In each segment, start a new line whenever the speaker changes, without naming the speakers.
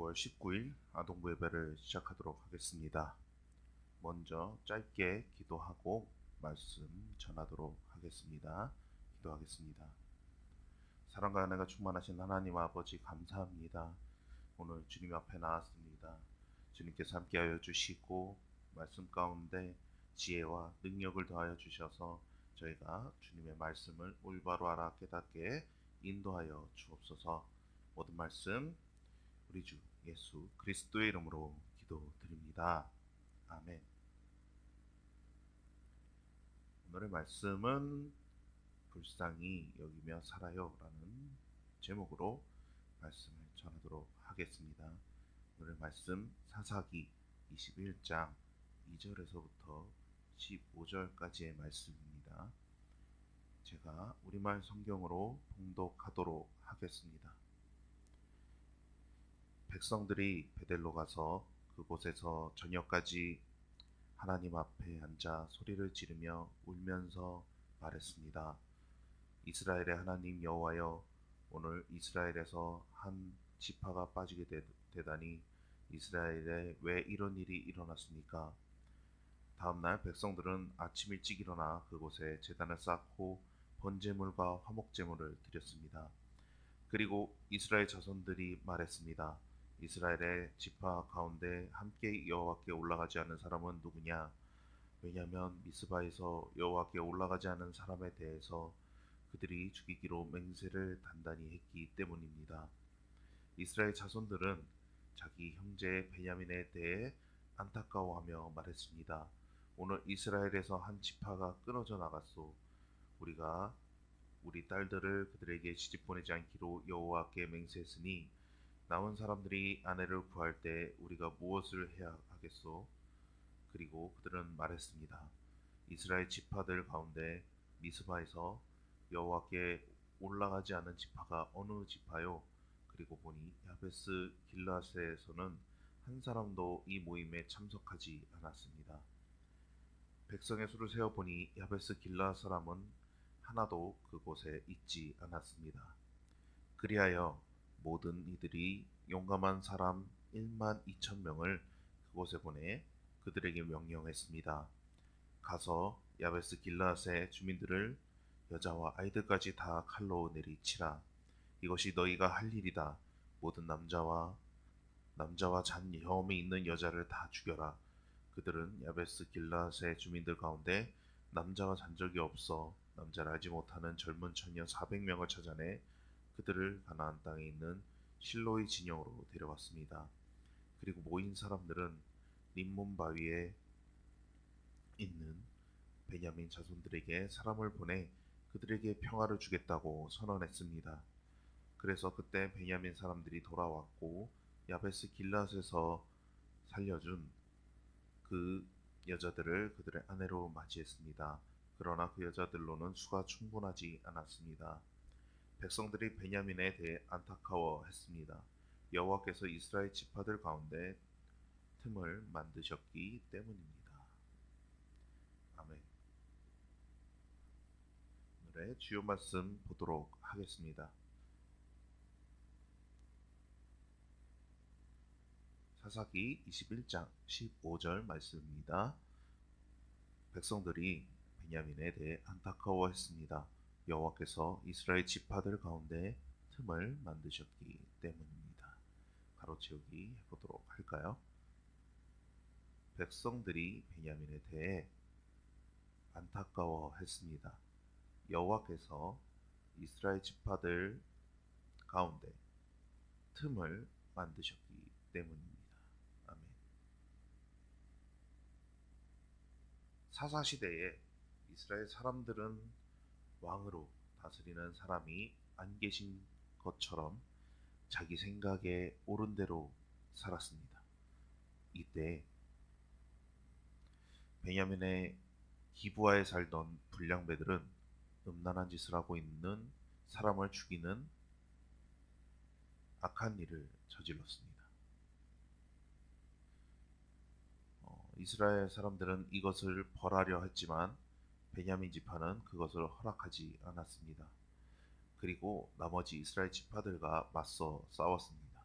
9월 19일 아동부 예배를 시작하도록 하겠습니다. 먼저 짧게 기도하고 말씀 전하도록 하겠습니다. 기도하겠습니다. 사랑과 은혜가 충만하신 하나님 아버지 감사합니다. 오늘 주님 앞에 나왔습니다. 주님께서 함께하여 주시고 말씀 가운데 지혜와 능력을 더하여 주셔서 저희가 주님의 말씀을 올바로 알아 깨닫게 인도하여 주옵소서. 모든 말씀 우리 주 예수 그리스도의 이름으로 기도드립니다. 아멘. 오늘의 말씀은 불쌍히 여기며 살아요 라는 제목으로 말씀을 전하도록 하겠습니다. 오늘의 말씀 사사기 21장 2절에서부터 15절까지의 말씀입니다. 제가 우리말 성경으로 봉독하도록 하겠습니다. 백성들이 베델로 가서 그곳에서 저녁까지 하나님 앞에 앉아 소리를 지르며 울면서 말했습니다. 이스라엘의 하나님 여호와여, 오늘 이스라엘에서 한 지파가 빠지게 되다니 이스라엘에 왜 이런 일이 일어났습니까? 다음날 백성들은 아침 일찍 일어나 그곳에 제단을 쌓고 번제물과 화목제물을 드렸습니다. 그리고 이스라엘 자손들이 말했습니다. 이스라엘의 지파 가운데 함께 여호와께 올라가지 않은 사람은 누구냐? 왜냐하면 미스바에서 여호와께 올라가지 않은 사람에 대해서 그들이 죽이기로 맹세를 단단히 했기 때문입니다. 이스라엘 자손들은 자기 형제 베냐민에 대해 안타까워하며 말했습니다. 오늘 이스라엘에서 한 지파가 끊어져 나갔소. 우리가 우리 딸들을 그들에게 시집 보내지 않기로 여호와께 맹세했으니 남은 사람들이 아내를 구할 때 우리가 무엇을 해야 하겠소? 그리고 그들은 말했습니다. 이스라엘 지파들 가운데 미스바에서 여호와께 올라가지 않은 지파가 어느 지파요? 그리고 보니 야베스 길라앗에서는 한 사람도 이 모임에 참석하지 않았습니다. 백성의 수를 세어 보니 야베스 길라앗 사람은 하나도 그곳에 있지 않았습니다. 그리하여 모든 이들이 용감한 사람 1만 2천 명을 그곳에 보내 그들에게 명령했습니다. 가서 야베스 길라앗의 주민들을 여자와 아이들까지 다 칼로 내리치라. 이것이 너희가 할 일이다. 모든 남자와 잔염이 있는 여자를 다 죽여라. 그들은 야베스 길라앗의 주민들 가운데 남자가 잔 적이 없어 남자를 알지 못하는 젊은 처녀 400명을 찾아내 그들을 가나안 땅에 있는 실로의 진영으로 데려왔습니다. 그리고 모인 사람들은 림몬 바위에 있는 베냐민 자손들에게 사람을 보내 그들에게 평화를 주겠다고 선언했습니다. 그래서 그때 베냐민 사람들이 돌아왔고 야베스 길앗에서 살려준 그 여자들을 그들의 아내로 맞이했습니다. 그러나 그 여자들로는 수가 충분하지 않았습니다. 백성들이 베냐민에 대해 안타까워했습니다. 여호와께서 이스라엘 지파들 가운데 틈을 만드셨기 때문입니다. 아멘. 오늘의 주요 말씀 보도록 하겠습니다. 사사기 21장 15절 말씀입니다. 백성들이 베냐민에 대해 안타까워했습니다. 여호와께서 이스라엘 지파들 가운데 틈을 만드셨기 때문입니다. 가로채우기 해보도록 할까요? 백성들이 베냐민에 대해 안타까워했습니다. 여호와께서 이스라엘 지파들 가운데 틈을 만드셨기 때문입니다. 아멘. 사사시대에 이스라엘 사람들은 왕으로 다스리는 사람이 안 계신 것처럼 자기 생각에 옳은 대로 살았습니다. 이때 베냐민의 기브아에 살던 불량배들은 음란한 짓을 하고 있는 사람을 죽이는 악한 일을 저질렀습니다. 이스라엘 사람들은 이것을 벌하려 했지만 베냐민 지파는 그것을 허락하지 않았습니다. 그리고 나머지 이스라엘 지파들과 맞서 싸웠습니다.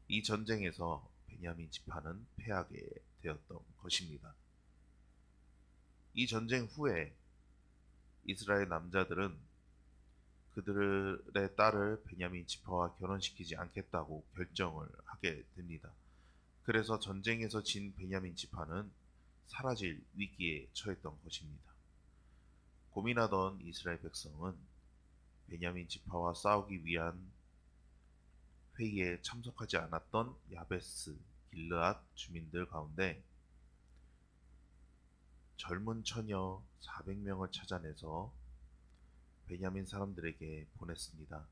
이 전쟁에서 베냐민 지파는 패하게 되었던 것입니다. 이 전쟁 후에 이스라엘 남자들은 그들의 딸을 베냐민 지파와 결혼시키지 않겠다고 결정을 하게 됩니다. 그래서 전쟁에서 진 베냐민 지파는 사라질 위기에 처했던 것입니다. 고민하던 이스라엘 백성은 베냐민 지파와 싸우기 위한 회의에 참석하지 않았던 야베스 길르앗 주민들 가운데 젊은 처녀 400명을 찾아내서 베냐민 사람들에게 보냈습니다.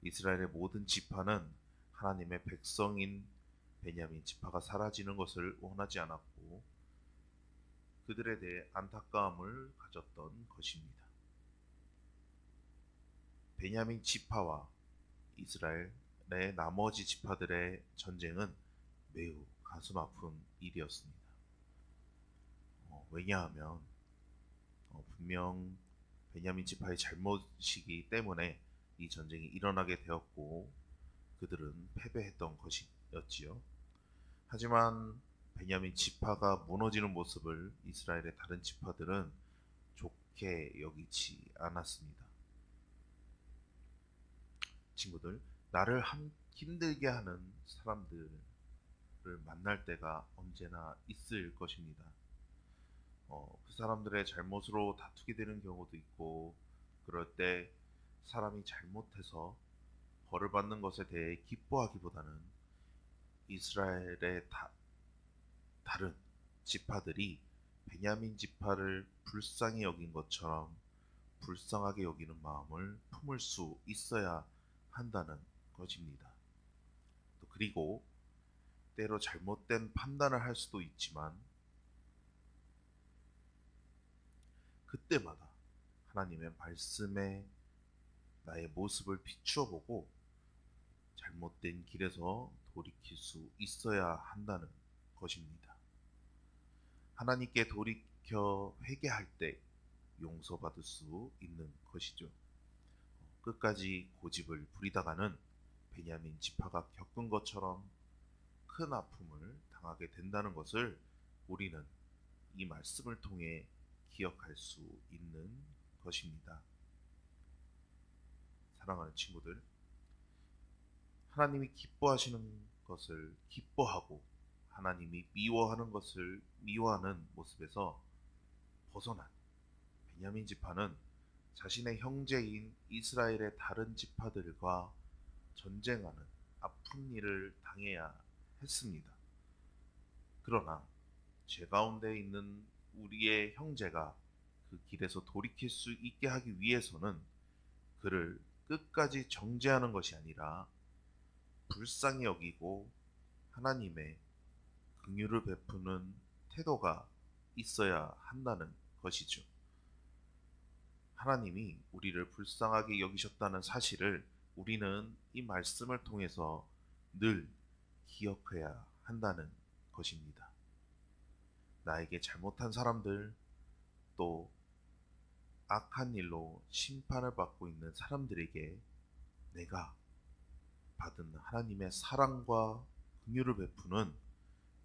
이스라엘의 모든 지파는 하나님의 백성인 베냐민 지파가 사라지는 것을 원하지 않았고 그들에 대해 안타까움을 가졌던 것입니다. 베냐민 지파와 이스라엘의 나머지 지파들의 전쟁은 매우 가슴 아픈 일이었습니다. 왜냐하면 분명 베냐민 지파의 잘못이기 때문에 이 전쟁이 일어나게 되었고 그들은 패배했던 것이었지요. 하지만 베냐민 지파가 무너지는 모습을 이스라엘의 다른 지파들은 좋게 여기지 않았습니다. 친구들, 나를 힘들게 하는 사람들을 만날 때가 언제나 있을 것입니다. 그 사람들의 잘못으로 다투게 되는 경우도 있고, 그럴 때 사람이 잘못해서 벌을 받는 것에 대해 기뻐하기보다는 이스라엘의 다른 지파들이 베냐민 지파를 불쌍히 여긴 것처럼 불쌍하게 여기는 마음을 품을 수 있어야 한다는 것입니다. 또 그리고 때로 잘못된 판단을 할 수도 있지만 그때마다 하나님의 말씀에 나의 모습을 비추어 보고 잘못된 길에서 돌이킬 수 있어야 한다는 것입니다. 하나님께 돌이켜 회개할 때 용서받을 수 있는 것이죠. 끝까지 고집을 부리다가는 베냐민 지파가 겪은 것처럼 큰 아픔을 당하게 된다는 것을 우리는 이 말씀을 통해 기억할 수 있는 것입니다. 사랑하는 친구들, 하나님이 기뻐하시는 것을 기뻐하고 하나님이 미워하는 것을 미워하는 모습에서 벗어난 베냐민 지파는 자신의 형제인 이스라엘의 다른 지파들과 전쟁하는 아픈 일을 당해야 했습니다. 그러나 제 가운데 있는 우리의 형제가 그 길에서 돌이킬 수 있게 하기 위해서는 그를 끝까지 정죄하는 것이 아니라 불쌍히 여기고 하나님의 긍휼을 베푸는 태도가 있어야 한다는 것이죠. 하나님이 우리를 불쌍하게 여기셨다는 사실을 우리는 이 말씀을 통해서 늘 기억해야 한다는 것입니다. 나에게 잘못한 사람들, 또 악한 일로 심판을 받고 있는 사람들에게 내가 받은 하나님의 사랑과 긍휼을 베푸는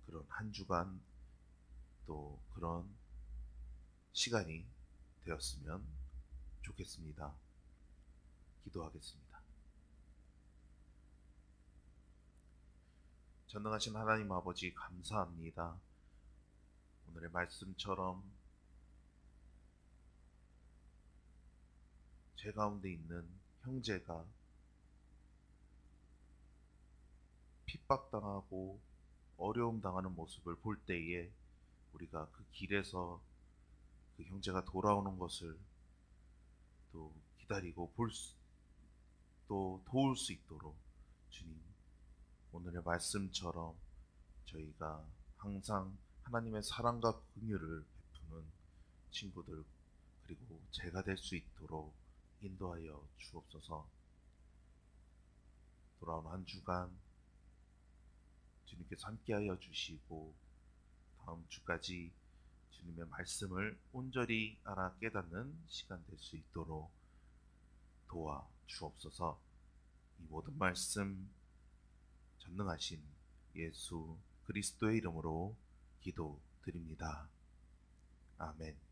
그런 한 주간 또 그런 시간이 되었으면 좋겠습니다. 기도하겠습니다. 전능하신 하나님 아버지 감사합니다. 오늘의 말씀처럼 제 가운데 있는 형제가 핍박당하고 어려움 당하는 모습을 볼 때에 우리가 그 길에서 그 형제가 돌아오는 것을 또 기다리고 또 도울 수 있도록 주님, 오늘의 말씀처럼 저희가 항상 하나님의 사랑과 긍휼을 베푸는 친구들 그리고 제가 될 수 있도록 인도하여 주옵소서. 돌아온 한 주간 주님께서 함께하여 주시고 다음 주까지 주님의 말씀을 온전히 알아 깨닫는 시간 될 수 있도록 도와 주옵소서. 이 모든 말씀 전능하신 예수 그리스도의 이름으로 기도드립니다. 아멘.